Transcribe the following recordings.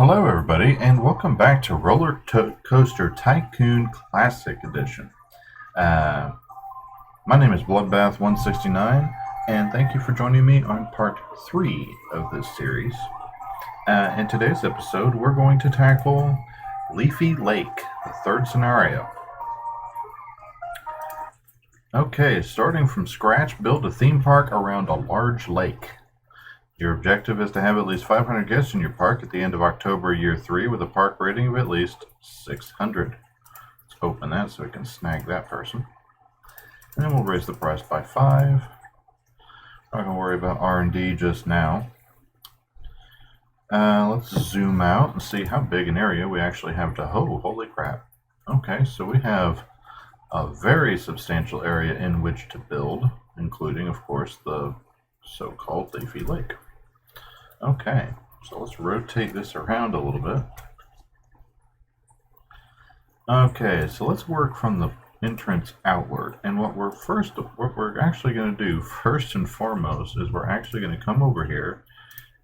Hello, everybody, and welcome back to Rollercoaster Tycoon Classic Edition. Uh, my name is Bloodbath169, and thank you for joining me on part 3 of this series. In today's episode, we're going to tackle Leafy Lake, the third scenario. Okay, starting from scratch, build a theme park around a large lake. Your objective is to have at least 500 guests in your park at the end of October Year 3 with a park rating of at least 600. Let's open that so we can snag that person. And then we'll raise the price by 5. Not going to worry about R&D just now. Let's zoom out and see how big an area we actually have to hoe. Holy crap. Okay, so we have a very substantial area in which to build, including, of course, the so-called Leafy Lake. Okay, so let's rotate this around a little bit. Okay, so let's work from the entrance outward. And what we're actually going to do first and foremost is we're actually going to come over here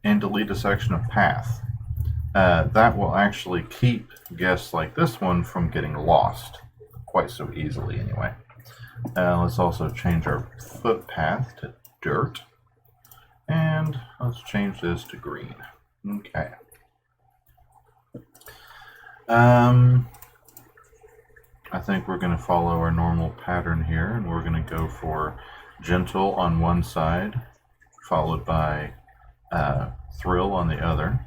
and delete a section of path. That will actually keep guests like this one from getting lost quite so easily anyway. Let's also change our footpath to dirt. And let's change this to green. Okay. I think we're going to follow our normal pattern here, and we're going to go for gentle on one side, followed by thrill on the other.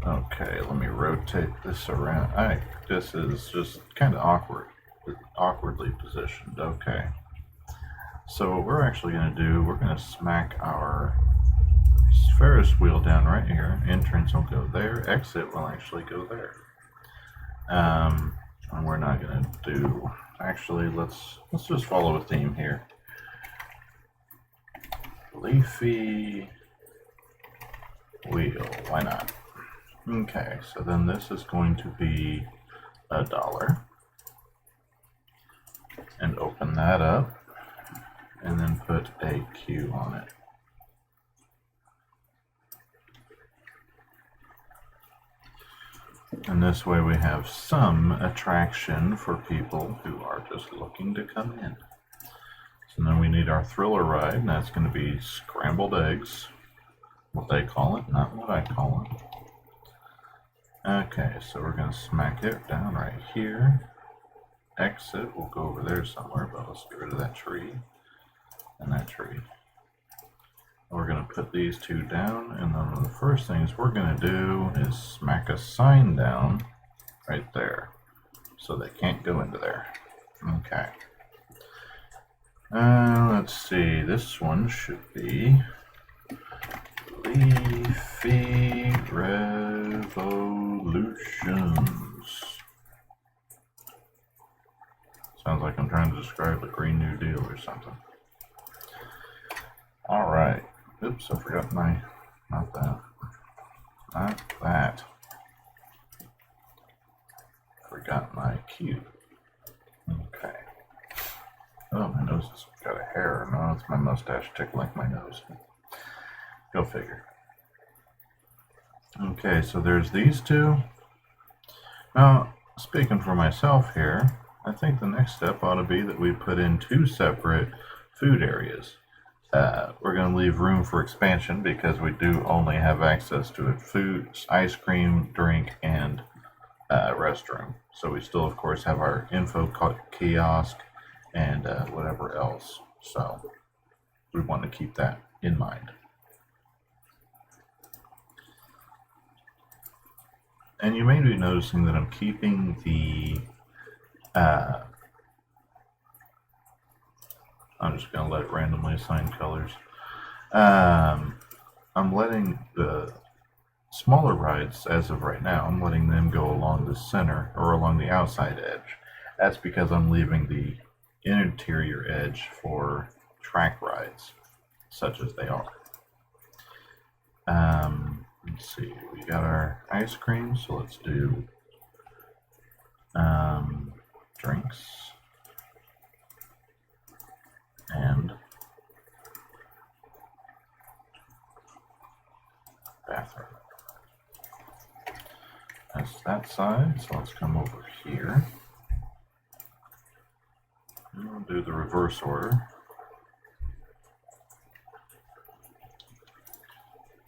Okay, let me rotate this around. This is just kind of awkwardly positioned. Okay. So what we're actually going to do, we're going to smack our Ferris wheel down right here. Entrance will go there. Exit will actually go there. And we're not going to do... Actually, let's just follow a theme here. Leafy wheel. Why not? Okay, so then this is going to be $1. And open that up. And then put a Q on it. And this way we have some attraction for people who are just looking to come in. So then we need our thriller ride, and that's going to be scrambled eggs. What they call it, not what I call it. Okay, so we're going to smack it down right here. Exit, we'll go over there somewhere, but let's get rid of that tree. And that tree. We're going to put these two down, and then one of the first things we're going to do is smack a sign down right there so they can't go into there. Okay. Let's see, this one should be Leafy Revolutions. Sounds like I'm trying to describe the Green New Deal or something. All right. Oops, I forgot my, not that. Forgot my cue. Okay. Oh, my nose has got a hair. No, it's my mustache tickling my nose. Go figure. Okay, so there's these two. Now, speaking for myself here, I think the next step ought to be that we put in 2 separate food areas. We're going to leave room for expansion because we do only have access to food, ice cream, drink, and restroom. So we still, of course, have our info kiosk and whatever else. So we want to keep that in mind. And you may be noticing that I'm keeping the... I'm just going to let it randomly assign colors. I'm letting the smaller rides, as of right now, I'm letting them go along the center or along the outside edge. That's because I'm leaving the interior edge for track rides, such as they are. Let's see, we got our ice cream, so let's do drinks. And bathroom. That's that side, so let's come over here. And we'll do the reverse order.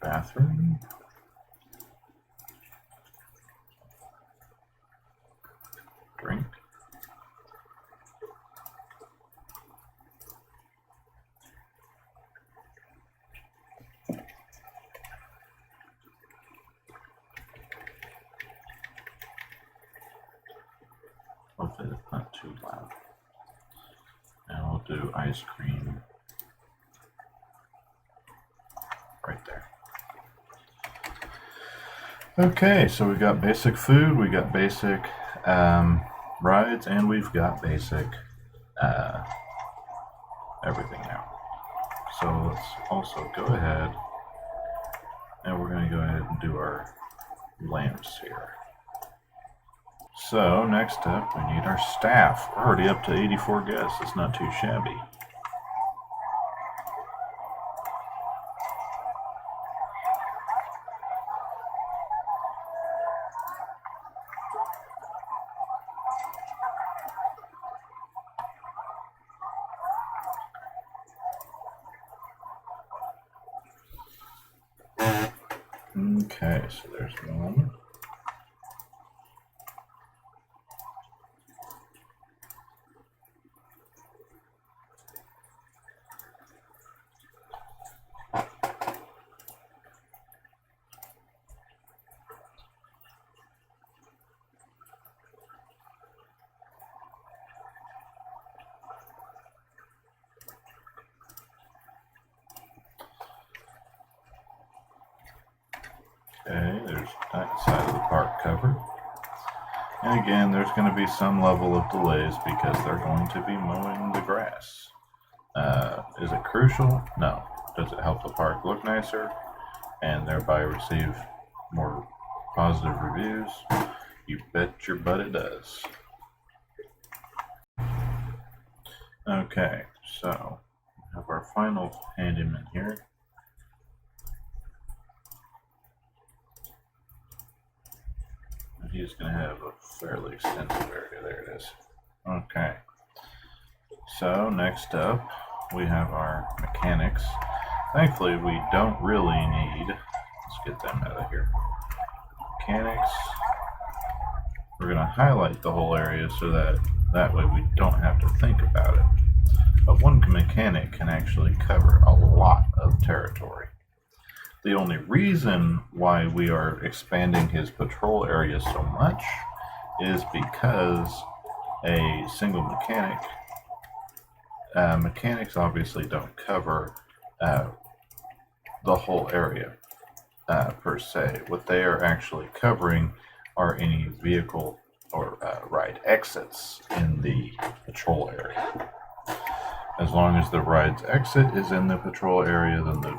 Bathroom. Drink. Hopefully it's not too loud. And we'll do ice cream right there. Okay, so we got basic food, we got basic rides, and we've got basic everything now. So let's also go ahead and we're going to go ahead and do our lamps here. So next up we need our staff. We're already up to 84 guests. It's not too shabby. Okay, so there's one. Okay, there's that side of the park covered. And again, there's going to be some level of delays because they're going to be mowing the grass. Is it crucial? No. Does it help the park look nicer and thereby receive more positive reviews? You bet your butt it does. Okay, so we have our final handyman here. He's going to have a fairly extensive area. There it is. Okay. So next up, we have our mechanics. Thankfully, we don't really need, let's get them out of here. Mechanics. We're going to highlight the whole area so that way we don't have to think about it. But one mechanic can actually cover a lot of territory. The only reason why we are expanding his patrol area so much is because a single mechanic, mechanics obviously don't cover the whole area per se. What they are actually covering are any vehicle or ride exits in the patrol area. As long as the ride's exit is in the patrol area, then the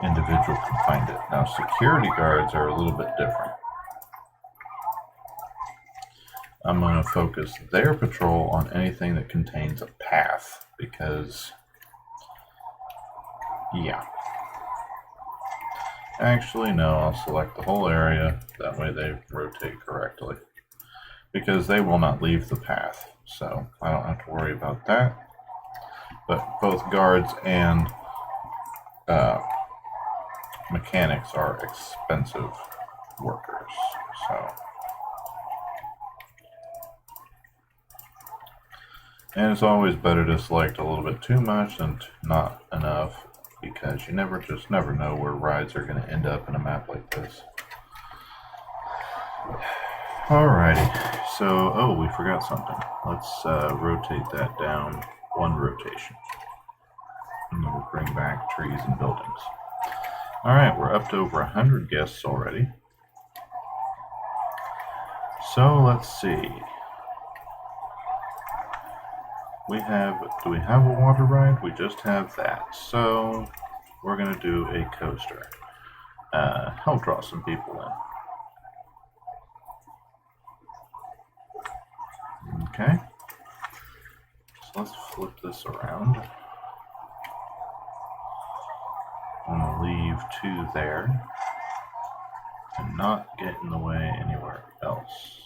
individual can find it. Now, security guards are a little bit different. I'm going to focus their patrol on anything that contains a path because, yeah. Actually, no, I'll select the whole area. That way they rotate correctly because they will not leave the path. So I don't have to worry about that. But both guards and mechanics are expensive workers, so. And it's always better to select a little bit too much than not enough because you never know where rides are going to end up in a map like this. Alrighty, so, oh, we forgot something. Let's rotate that down one rotation. And then we'll bring back trees and buildings. Alright, we're up to over 100 guests already. So let's see. Do we have a water ride? We just have that. So we're going to do a coaster. I'll draw some people in. Okay. So let's flip this around. to there and not get in the way anywhere else.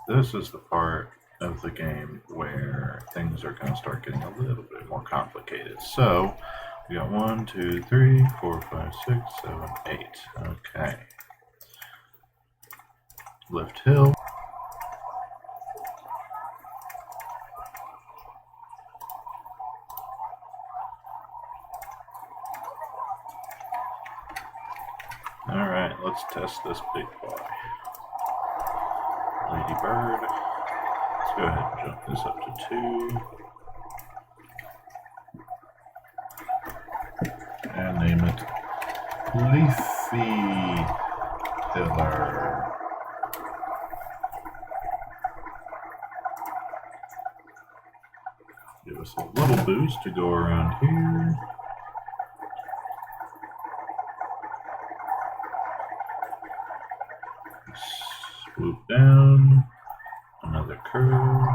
This is the part of the game where things are going to start getting a little bit more complicated. So we got 1, 2, 3, 4, 5, 6, 7, 8. Okay. Lift hill. Alright, let's test this big boy. Lady Bird. Let's go ahead and jump this up to 2. And name it Leafy Pillar. Give us a little boost to go around here. Swoop down, another curve,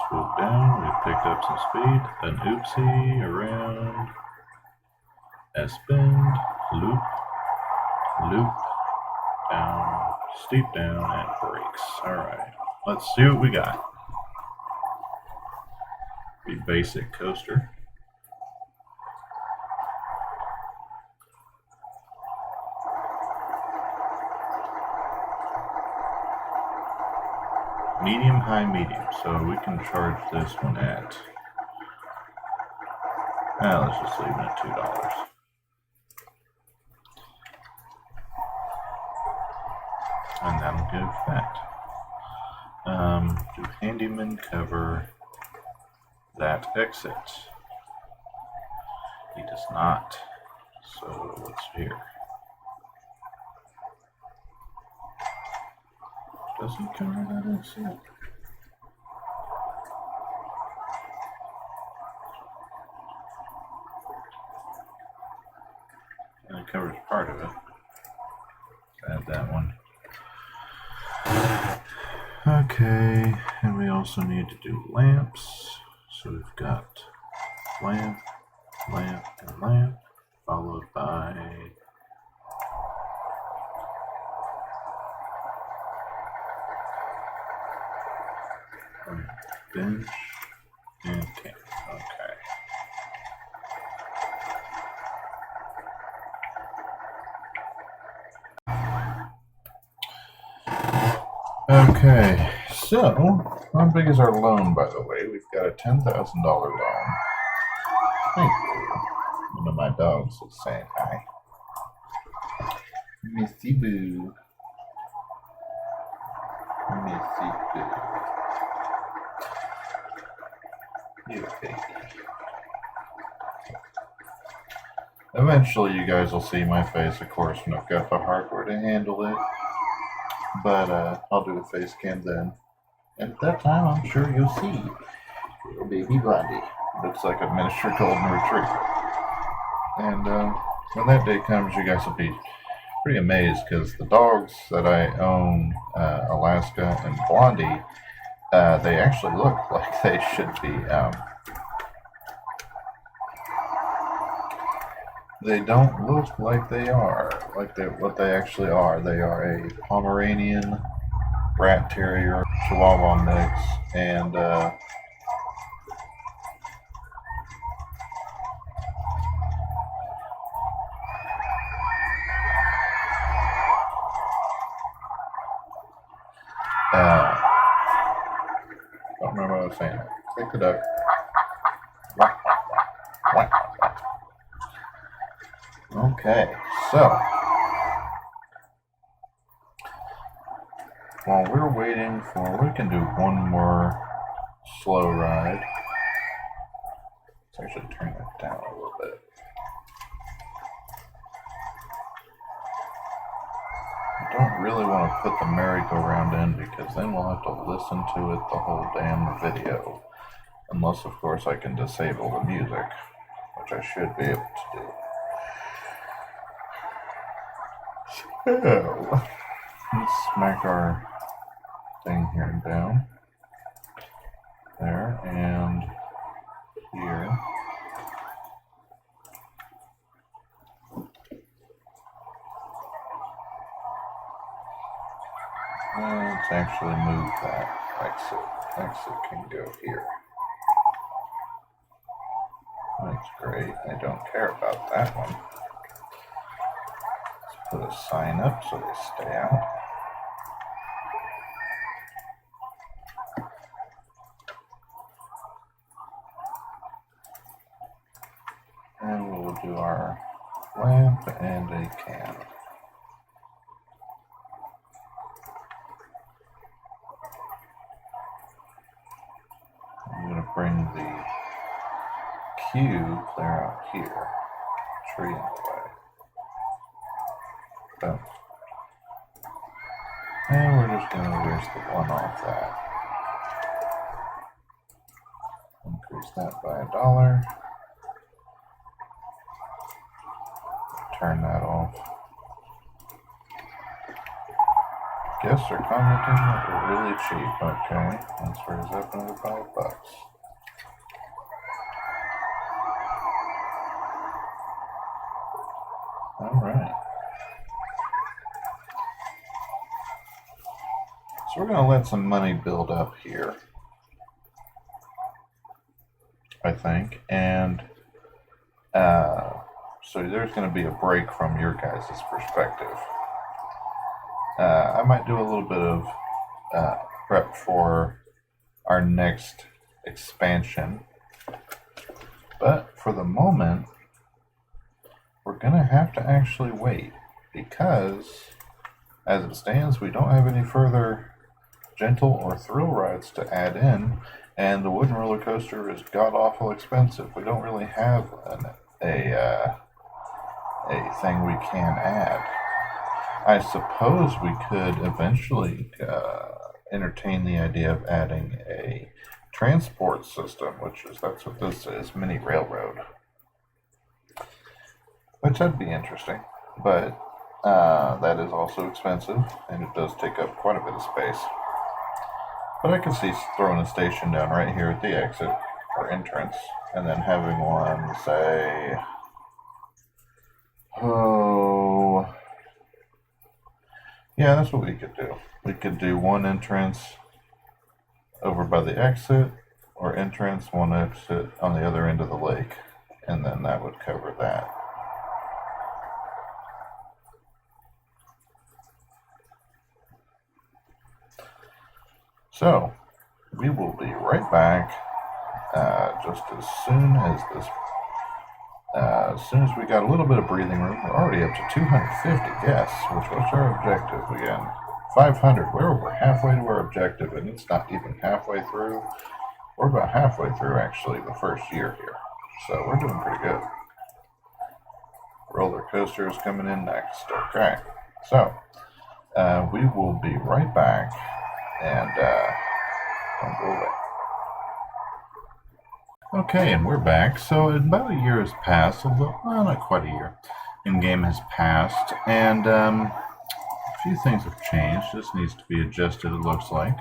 swoop down, we picked up some speed, an oopsie, around, S-bend, loop, down, steep down, and brakes. Alright, let's see what we got. The basic coaster. Medium, high, medium. So we can charge this one at, let's just leave it at $2. And that'll give that. Do handyman cover that exit? He does not. So what's here? Does he cover that exit? And it covers part of it. Add that one. Okay, and we also need to do lamps. So we've got lamp, lamp, and lamp, followed by bench and camp. Okay, so how big is our loan, by the way? We've got a $10,000 loan. Thank you. One of my dogs is saying hi. Missy Boo. Missy Boo. You baby. Eventually you guys will see my face, of course, when I've got the hardware to handle it. But I'll do a face cam then. And at that time, I'm sure you'll see little baby Blondie. Looks like a miniature golden retriever. And when that day comes, you guys will be pretty amazed because the dogs that I own, Alaska and Blondie, they actually look like they should be. They don't look like they are, what they actually are. They are a Pomeranian, Rat Terrier, Chihuahua mix, and don't remember what I was saying. Take the duck. Okay, so while we're waiting we can do one more slow ride. Let's actually turn that down a little bit. I don't really want to put the merry-go-round in because then we'll have to listen to it the whole damn video. Unless, of course, I can disable the music, which I should be able to do. So, let's smack our thing here down, there, and here. actually move that exit. Exit can go here. That's great. I don't care about that one. Let's put a sign up so they stay out. And we'll do our lamp and a can. I'm going to bring the cue clear out here. Tree in the way. Boom. And we're just going to erase the one off that. Increase that by $1. Turn that off. Guests are commenting that we're really cheap. Okay, let's raise up another $5. Alright. So we're going to let some money build up here, I think, and so there's going to be a break from your guys' perspective. I might do a little bit of prep for our next expansion, but for the moment, we're going to have to actually wait, because as it stands, we don't have any further gentle or thrill rides to add in, and the wooden roller coaster is god-awful expensive. We don't really have a thing we can add. I suppose we could eventually entertain the idea of adding a transport system, that's what this is, mini railroad. Which would be interesting, but that is also expensive, and it does take up quite a bit of space. But I can see throwing a station down right here at the exit, or entrance, and then having one, say, yeah, that's what we could do. We could do one entrance over by the exit, or entrance, one exit on the other end of the lake, and then that would cover that. So, we will be right back just as soon as we got a little bit of breathing room. We're already up to 250 guests, which was our objective again. 500, we're over halfway to our objective, and it's not even halfway through. We're about halfway through, actually, the first year here. So we're doing pretty good. Roller coaster is coming in next. Okay, so we will be right back, and don't go away. Okay, and we're back. So about a year has passed, although not quite a year. In-game has passed, and a few things have changed. This needs to be adjusted, it looks like.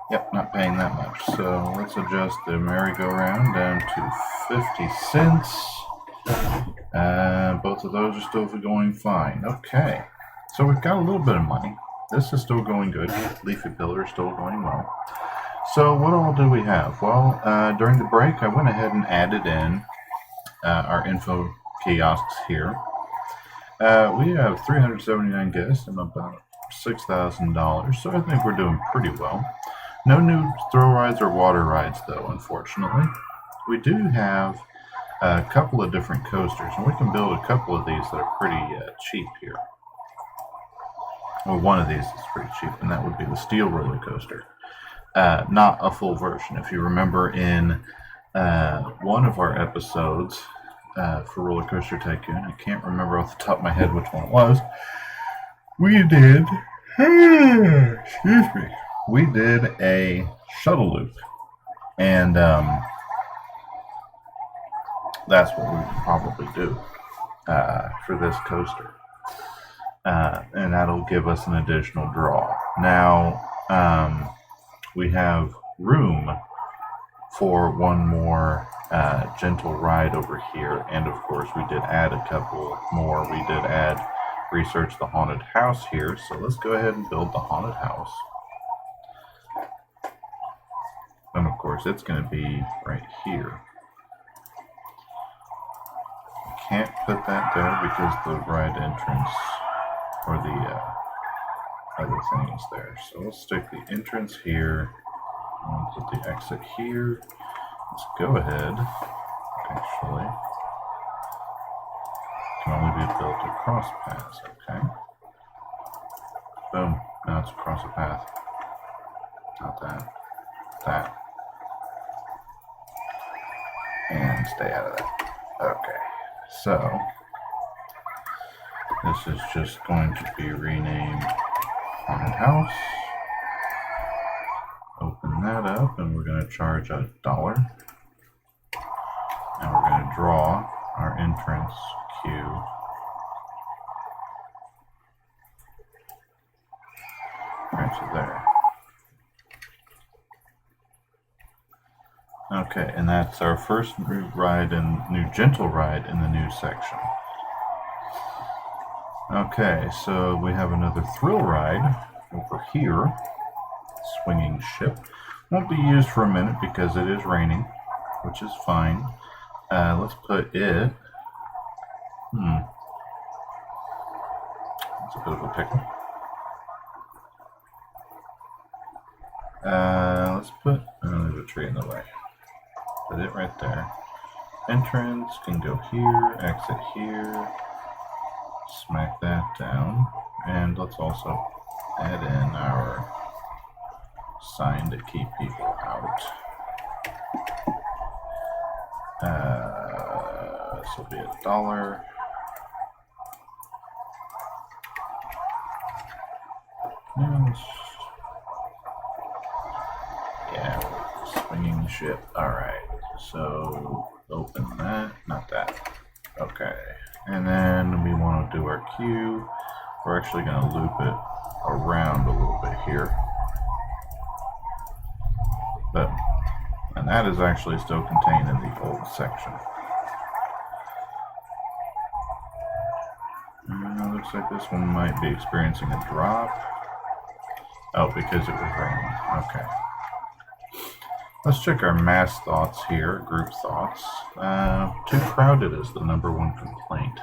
Yep, not paying that much. So let's adjust the merry-go-round down to 50 cents. Both of those are still going fine. Okay, so we've got a little bit of money. This is still going good. Leafy Pillar is still going well. So what all do we have? Well, during the break, I went ahead and added in our info kiosks here. We have 379 guests and about $6,000, so I think we're doing pretty well. No new thrill rides or water rides, though, unfortunately. We do have a couple of different coasters, and we can build a couple of these that are pretty cheap here. Well, one of these is pretty cheap, and that would be the steel roller coaster. Not a full version. If you remember in one of our episodes for Rollercoaster Tycoon, I can't remember off the top of my head which one it was, we did, we did a shuttle loop, and that's what we would probably do for this coaster, and that'll give us an additional draw. Now, we have room for one more gentle ride over here, and of course we did add a couple more. We did add research the haunted house here, so let's go ahead and build the haunted house. And of course, it's going to be right here. I can't put that there because the ride entrance or the other thing is there. So we'll stick the entrance here. We'll put the exit here. Let's go ahead. Actually, can only be built across paths. Okay. Boom. Now it's across a path. Not that. That. And stay out of that. Okay. So this is just going to be renamed Haunted House. Open that up, and we're going to charge $1. And we're going to draw our entrance queue. Right to there. Okay, and that's our first new ride and new gentle ride in the new section. Okay, so we have another thrill ride over here. Swinging ship. Won't be used for a minute because it is raining, which is fine. Let's put it. It's a bit of a pickle. Let's put. Oh, there's a tree in the way. Put it right there. Entrance can go here, exit here. Smack that down. And let's also add in our sign to keep people out. This will be $1. Yeah, swinging ship. Alright, so open that, not that. Okay, and then we want to do our queue. We're actually going to loop it around a little bit here. But, and that is actually still contained in the old section. Looks like this one might be experiencing a drop. Oh, because it was raining. Okay. Let's check our mass thoughts here, group thoughts. Too crowded is the #1 complaint.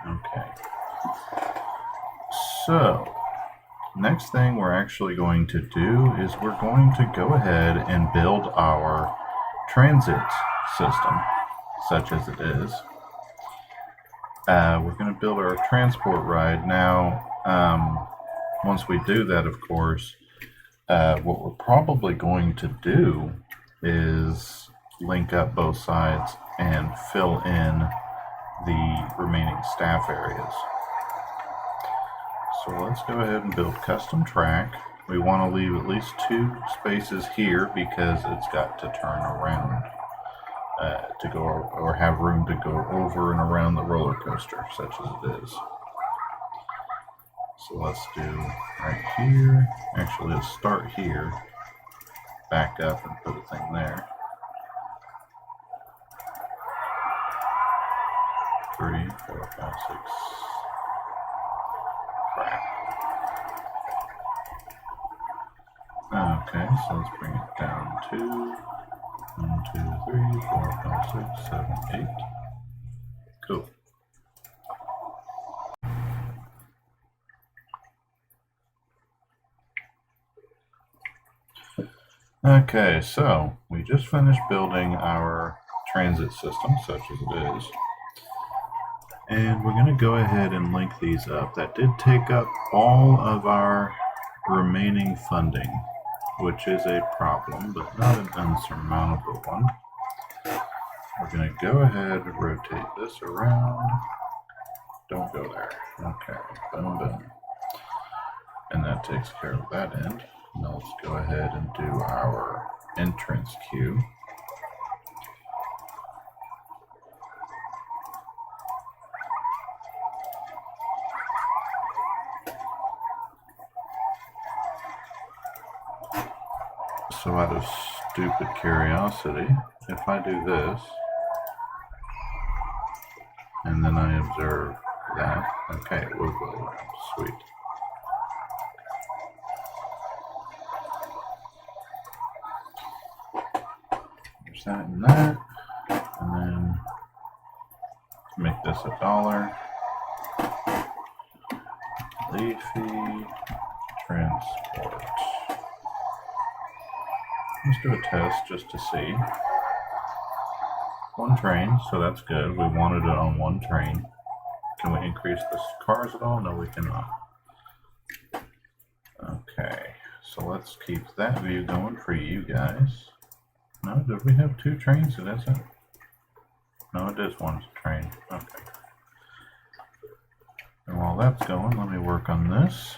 Okay. So, next thing we're actually going to do is we're going to go ahead and build our transit system, such as it is. We're going to build our transport ride. Now, once we do that, of course, what we're probably going to do is link up both sides and fill in the remaining staff areas. So let's go ahead and build custom track. We want to leave at least 2 spaces here because it's got to turn around to go or have room to go over and around the roller coaster, such as it is. So let's do right here. Actually, let's start here, back up and put a thing there. 3, 4, 5, 6. Crap. Okay, so let's bring it down to 1, 2, 3, 4, 5, 6, 7, 8. Cool. Okay, so we just finished building our transit system, such as it is. And we're going to go ahead and link these up. That did take up all of our remaining funding, which is a problem, but not an unsurmountable one. We're going to go ahead and rotate this around. Don't go there. Okay, boom, boom. And that takes care of that end. Now let's go ahead and do our entrance queue. So out of stupid curiosity, if I do this, and then I observe that, okay, it will go around, sweet. that and that. And then make this $1. Leafy transport. Let's do a test just to see. One train, so that's good. We wanted it on one train. Can we increase the cars at all? No, we cannot. Okay, so let's keep that view going for you guys. No, did we have 2 trains? It isn't? No, it is one train. Okay. And while that's going, let me work on this.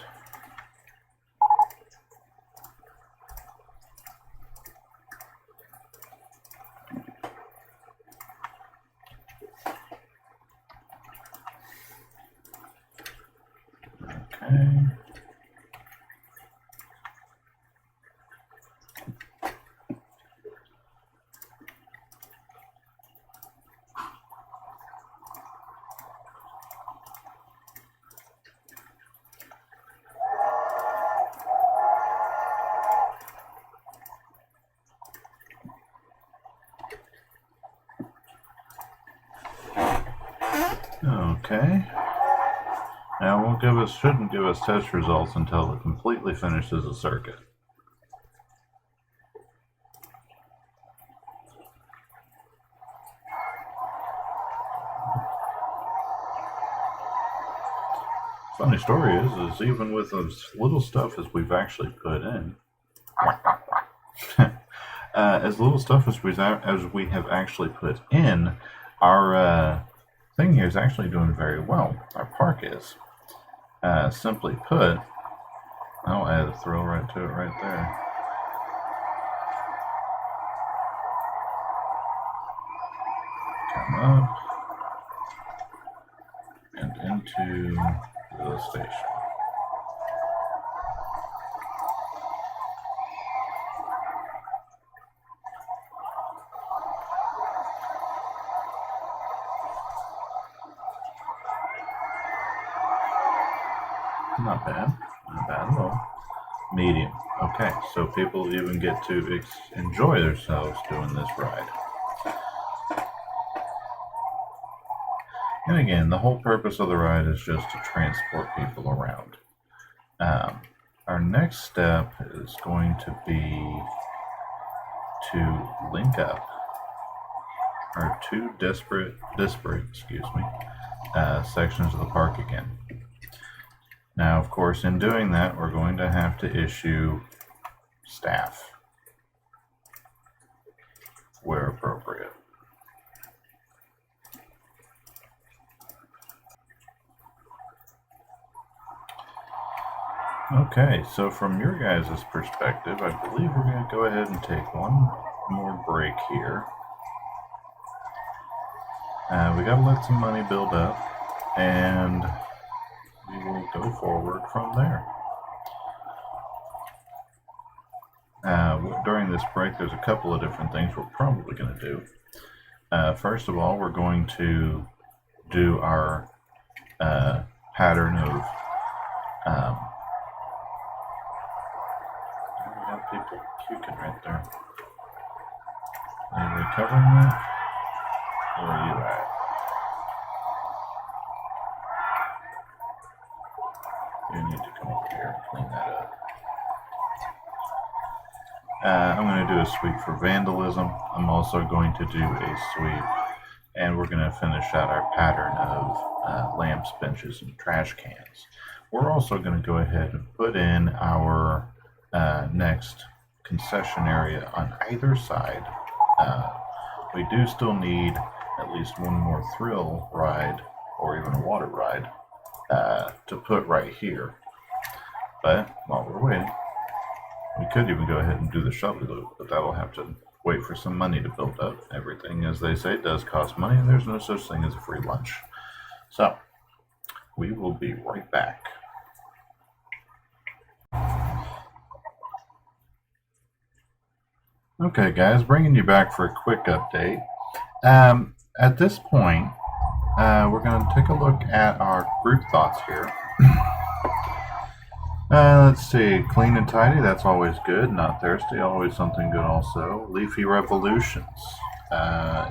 Okay. Okay. Now it won't give us, shouldn't give us test results until it completely finishes a circuit. Funny story is even with as little stuff as we've actually put in, as little stuff as we have actually put in, our thing here is actually doing very well. Our park is. Simply put, I'll add a thrill right to it right there. Come up and into the station. Not bad. Not bad at all. Medium. Okay, so people even get to enjoy themselves doing this ride. And again, the whole purpose of the ride is just to transport people around. Our next step is going to be to link up our 2 disparate sections of the park again. Now, of course, in doing that, we're going to have to issue staff where appropriate. Okay, so from your guys' perspective, I believe we're going to go ahead and take one more break here. We got to let some money build up, and we will go forward from there. During this break, there's a couple of different things we're probably going to do. First of all, we're going to do our pattern of we have people puking right there. Are you recovering that? Where are you at? You need to come over here and clean that up. I'm going to do a sweep for vandalism. I'm also going to do a sweep, and we're going to finish out our pattern of lamps, benches, and trash cans. We're also going to go ahead and put in our next concession area on either side. We do still need at least one more thrill ride, or even a water ride, to put right here. But while we're waiting, we could even go ahead and do the shuttle loop, but that'll have to wait for some money to build up. Everything, as they say, does cost money, and there's no such thing as a free lunch. So, we will be right back. Okay, guys, bringing you back for a quick update. At this point, we're going to take a look at our group thoughts here. Let's see, clean and tidy, that's always good. Not thirsty, always something good also. Leafy Revolutions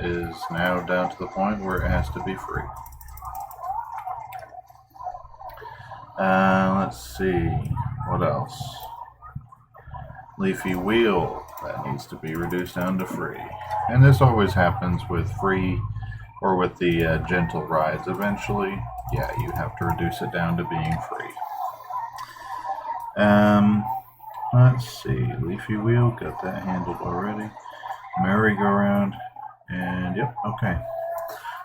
is now down to the point where it has to be free. Let's see, what else? Leafy Wheel, that needs to be reduced down to free. And this always happens with free or with the gentle rides. Eventually, yeah, you have to reduce it down to being free. Let's see, Leafy Wheel, got that handled already. Merry-go-round, and yep, okay.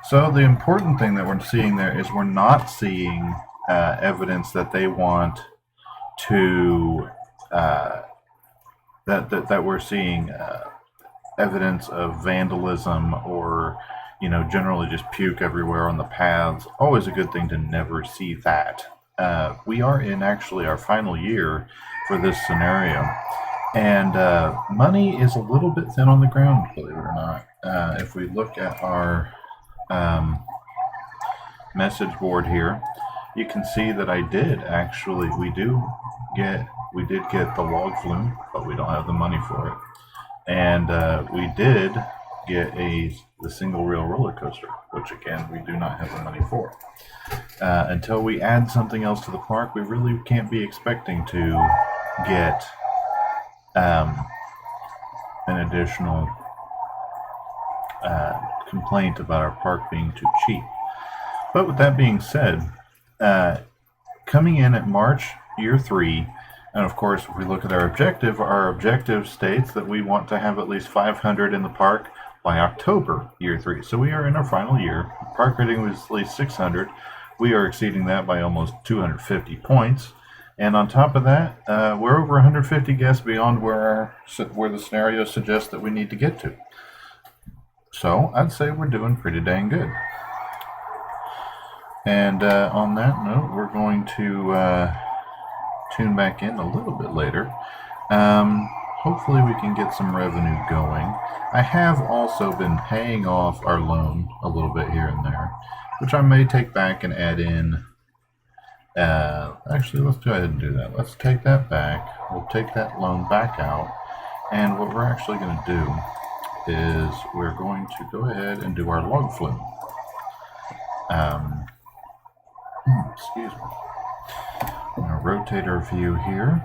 So the important thing that we're seeing there is we're not seeing evidence that they want to that we're seeing evidence of vandalism or generally just puke everywhere on the paths. Always a good thing to never see that. We are in actually our final year for this scenario, and money is a little bit thin on the ground, believe it or not. If we look at our message board here, you can see that I did actually, we did get the log flume, but we don't have the money for it. And we did get the single rail roller coaster, which again we do not have the money for. Until we add something else to the park, we really can't be expecting to get an additional complaint about our park being too cheap. But with that being said, coming in at March year 3, and of course, if we look at our objective states that we want to have at least 500 in the park by October year 3. So we are in our final year. Park rating was at least 600. We are exceeding that by almost 250 points. And on top of that, we're over 150 guests beyond where the scenario suggests that we need to get to. So I'd say we're doing pretty dang good. And on that note, we're going to tune back in a little bit later. Hopefully we can get some revenue going. I have also been paying off our loan a little bit here and there, which I may take back and add in. Actually, let's go ahead and do that. Let's take that back. We'll take that loan back out. And what we're actually going to do is we're going to go ahead and do our log flume. Excuse me. I'm going to rotate our view here.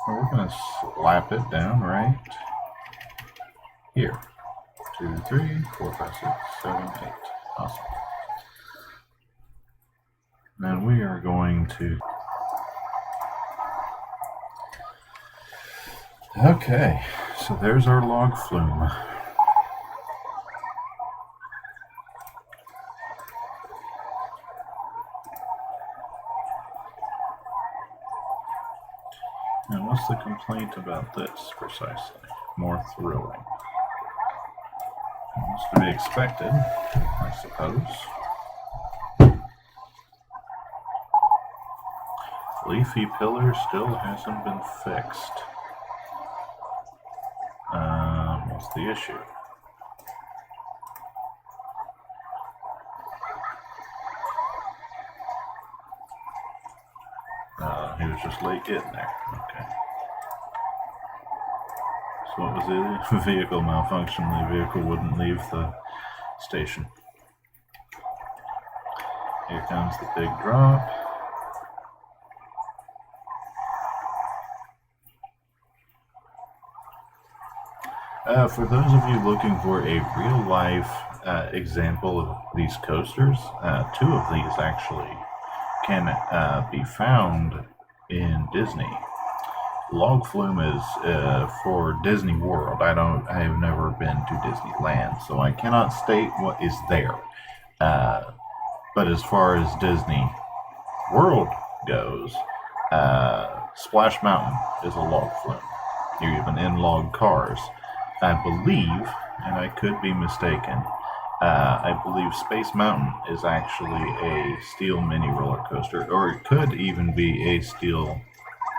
We're going to slap it down right here. 2, 3, 4, 5, 6, 7, 8. Awesome. Now we are going to... Okay, so there's our log flume. And what's the complaint about this precisely? More thrilling. It's to be expected, I suppose. Leafy pillar still hasn't been fixed. What's the issue? He was just late getting there. Okay. So what was it? Vehicle malfunction. The vehicle wouldn't leave the station. Here comes the big drop. For those of you looking for a real-life example of these coasters, 2 of these actually can be found in Disney. Log flume is for Disney World. I have never been to Disneyland, so I cannot state what is there. But as far as Disney World goes, Splash Mountain is a log flume. You're even in log cars. I believe, and I could be mistaken, I believe Space Mountain is actually a steel mini roller coaster, or it could even be a steel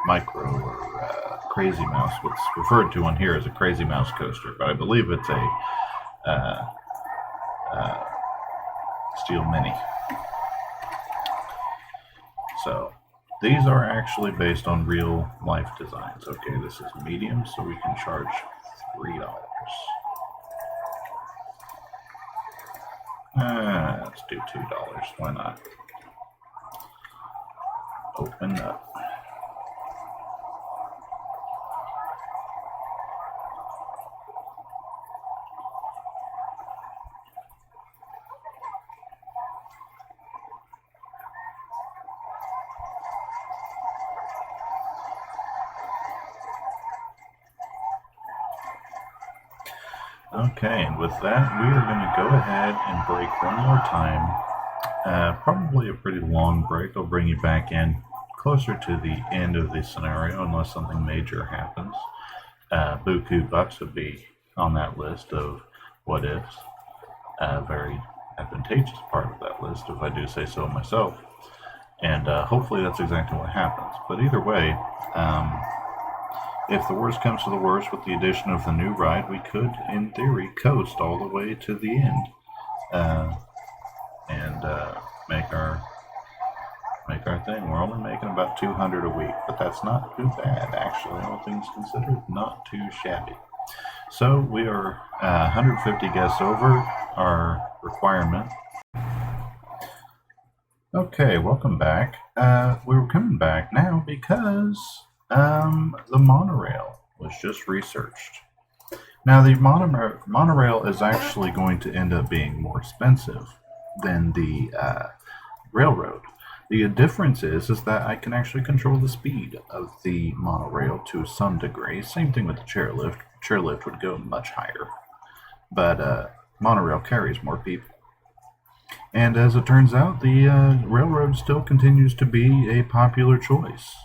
micro or Crazy Mouse. What's referred to on here as a Crazy Mouse coaster, but I believe it's a steel mini. So These are actually based on real life designs. Okay, this is medium, so we can charge $3. Let's do $2. Why not? Open up. Okay, and with that, we are going to go ahead and break one more time. Probably a pretty long break. I'll bring you back in closer to the end of the scenario unless something major happens. Buku bucks would be on that list of what ifs. Very advantageous part of that list, if I do say so myself. And hopefully that's exactly what happens. But either way, if the worst comes to the worst, with the addition of the new ride, we could, in theory, coast all the way to the end and make our thing. We're only making about 200 a week, but that's not too bad, actually. All things considered, not too shabby. So we are 150 guests over our requirement. Okay, welcome back. We're coming back now because the monorail was just researched. Now, the monorail is actually going to end up being more expensive than the railroad. The difference is that I can actually control the speed of the monorail to some degree. Same thing with the chairlift. Chairlift would go much higher, but monorail carries more people. And as it turns out, the railroad still continues to be a popular choice.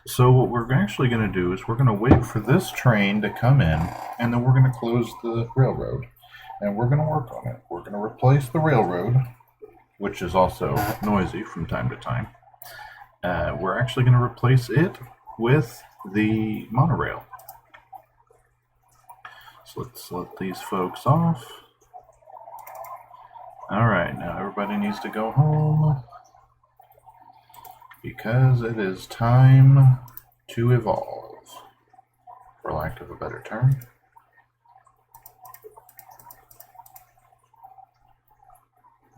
So what we're actually going to do is we're going to wait for this train to come in, and then we're going to close the railroad, and we're going to work on it. We're going to replace the railroad, which is also noisy from time to time. We're actually going to replace it with the monorail. So let's let these folks off. Alright, now everybody needs to go home because it is time to evolve, for lack of a better term.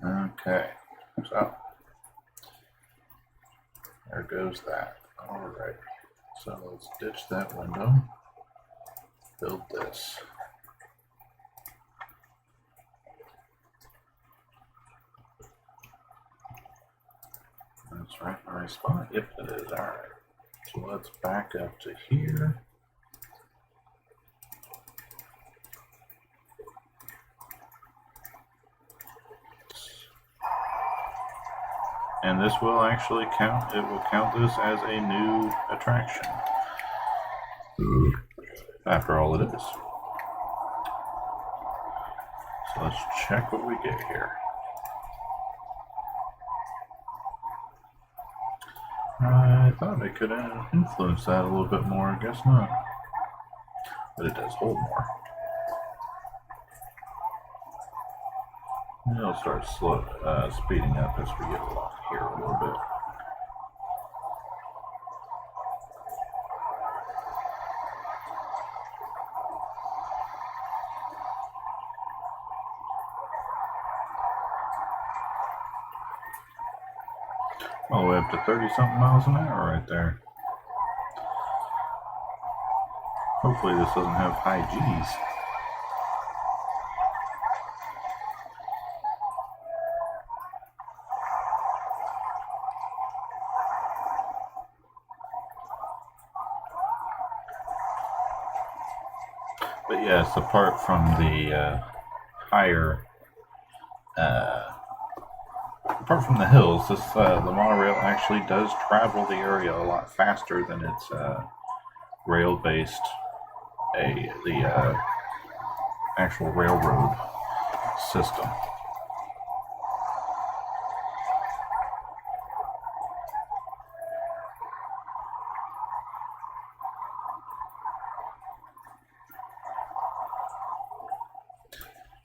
Okay, so there goes that. Alright, so let's ditch that window, build this. That's right in the right spot. Yep, it is. Alright. So let's back up to here. And this will actually count, it will count this as a new attraction. After all, it is. So let's check what we get here. I thought I could influence that a little bit more, I guess not. But it does hold more. And it'll start speeding up as we get along here a little bit. All the way up to 30-something miles an hour right there. Hopefully this doesn't have high G's. But yes, apart from the apart from the hills, this the monorail actually does travel the area a lot faster than its rail-based, the actual railroad system.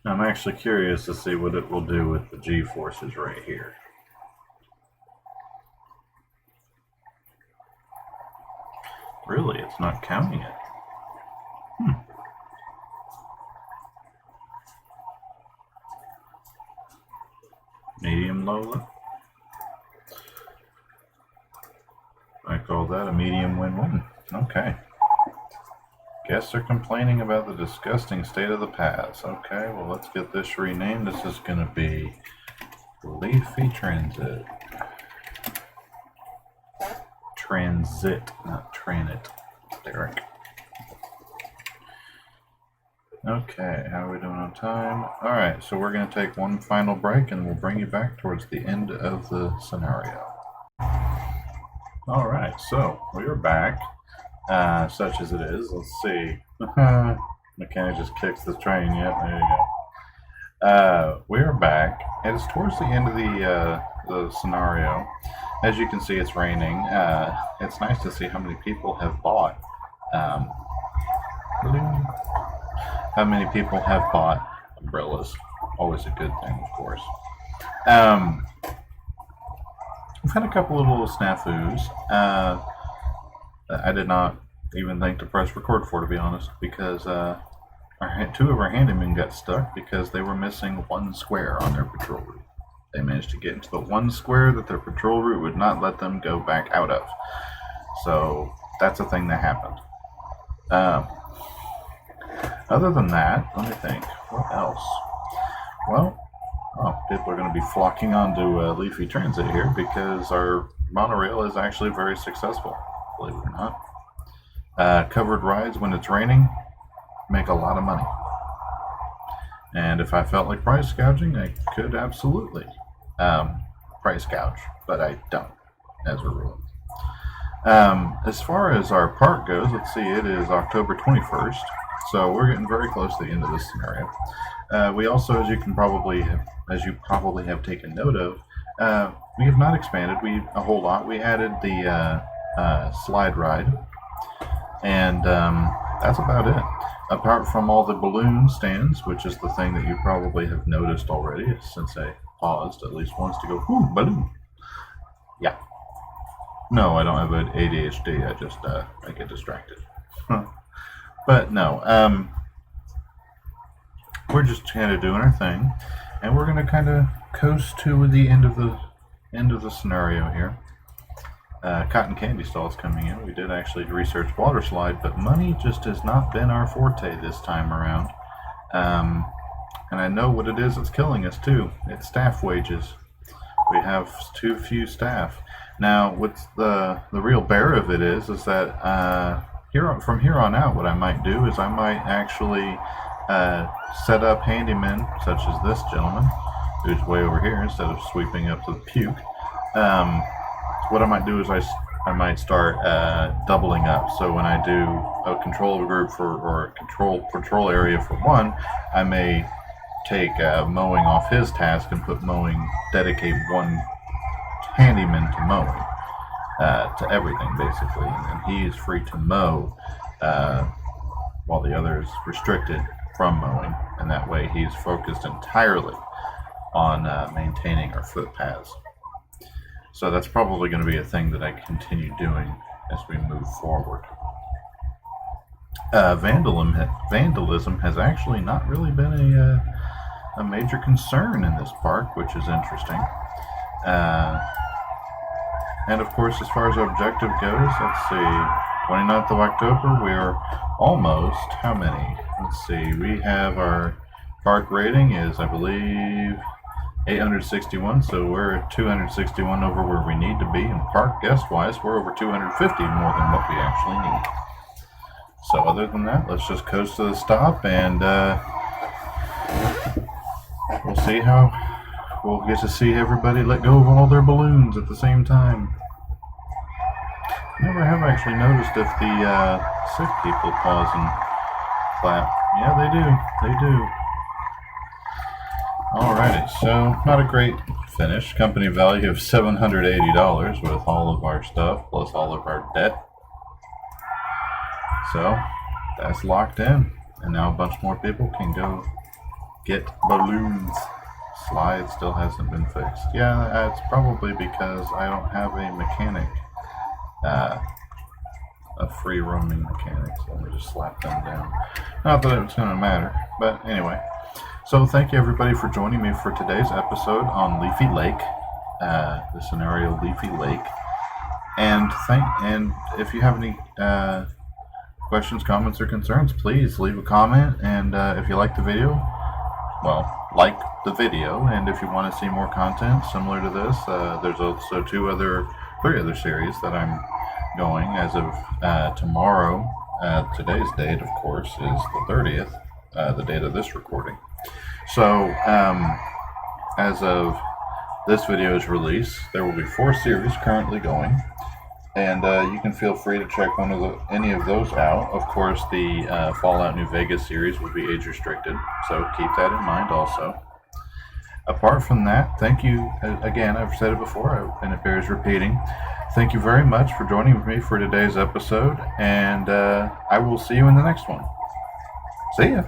I'm actually curious to see what it will do with the G-forces right here. Really, it's not counting it. Medium Lola. I call that a medium win-win. Okay. Guests are complaining about the disgusting state of the paths. Okay, well, let's get this renamed. This is going to be Leafy Transit. Transit, not Tranit. Derek. Okay, how are we doing on time? Alright, so we're going to take one final break and we'll bring you back towards the end of the scenario. Alright, so we are back, such as it is. Let's see. Mechanic just kicks the train. Yep, there you go. We are back. It is towards the end of the scenario. As you can see, it's raining. It's nice to see how many people have bought. How many people have bought umbrellas? Always a good thing, of course. We've had a couple of little snafus. I did not even think to press record for, to be honest, because two of our handymen got stuck because they were missing one square on their patrol route. They managed to get into the one square that their patrol route would not let them go back out of. So that's a thing that happened. Other than that, let me think. What else? Well, people are going to be flocking onto Leafy Transit here because our monorail is actually very successful, believe it or not. Covered rides when it's raining make a lot of money. And if I felt like price gouging, I could absolutely price gouge, but I don't, as a rule. As far as our park goes, let's see, it is October 21st, so we're getting very close to the end of this scenario. We also, as you probably have taken note of, we have not expanded a whole lot. We added the slide ride, and that's about it. Apart from all the balloon stands, which is the thing that you probably have noticed already, since I paused at least once to go, ooh, balloon. Yeah. No, I don't have an ADHD. I just I get distracted. But no, we're just kind of doing our thing, and we're going to kind of coast to the end of the scenario here. Cotton candy stall is coming in. We did actually research water slide, but money just has not been our forte this time around. And I know what it is that's killing us too. It's staff wages. We have too few staff. Now, what's the real bear of it is that from here on out, what I might do is I might actually set up handymen, such as this gentleman, who's way over here, instead of sweeping up the puke. What I might do is I might start doubling up. So when I do a control group or a patrol area for one, I may take mowing off his task and dedicate one handyman to mowing, to everything basically, and he is free to mow while the other is restricted from mowing, and that way he's focused entirely on maintaining our footpaths. So that's probably going to be a thing that I continue doing as we move forward. Vandalism has actually not really been a major concern in this park, which is interesting. And of course, as far as our objective goes, let's see, 29th of October, we are almost, how many? Let's see, we have our park rating is, I believe, 861, so we're at 261 over where we need to be, and park guest-wise, we're over 250 more than what we actually need. So other than that, let's just coast to the stop, and we'll get to see everybody let go of all their balloons at the same time. Never have actually noticed if the sick people pause and clap. Yeah, they do. Alrighty, so not a great finish. Company value of $780 with all of our stuff plus all of our debt. So that's locked in, and now a bunch more people can go get balloons. Slide still hasn't been fixed. Yeah, it's probably because I don't have a mechanic of free roaming mechanics. Let me just slap them down. Not that it's going to matter, but anyway. So thank you everybody for joining me for today's episode on Leafy Lake, the scenario Leafy Lake. And if you have any questions, comments, or concerns, please leave a comment. And if you like the video, well, like the video. And if you want to see more content similar to this, there's also three other series that I'm going as of tomorrow. Today's date, of course, is the 30th, the date of this recording. So, as of this video's release, there will be 4 series currently going, and you can feel free to check any of those out. Of course, the Fallout New Vegas series will be age restricted, so keep that in mind also. Apart from that, thank you again. I've said it before, and it bears repeating. Thank you very much for joining with me for today's episode, and I will see you in the next one. See ya.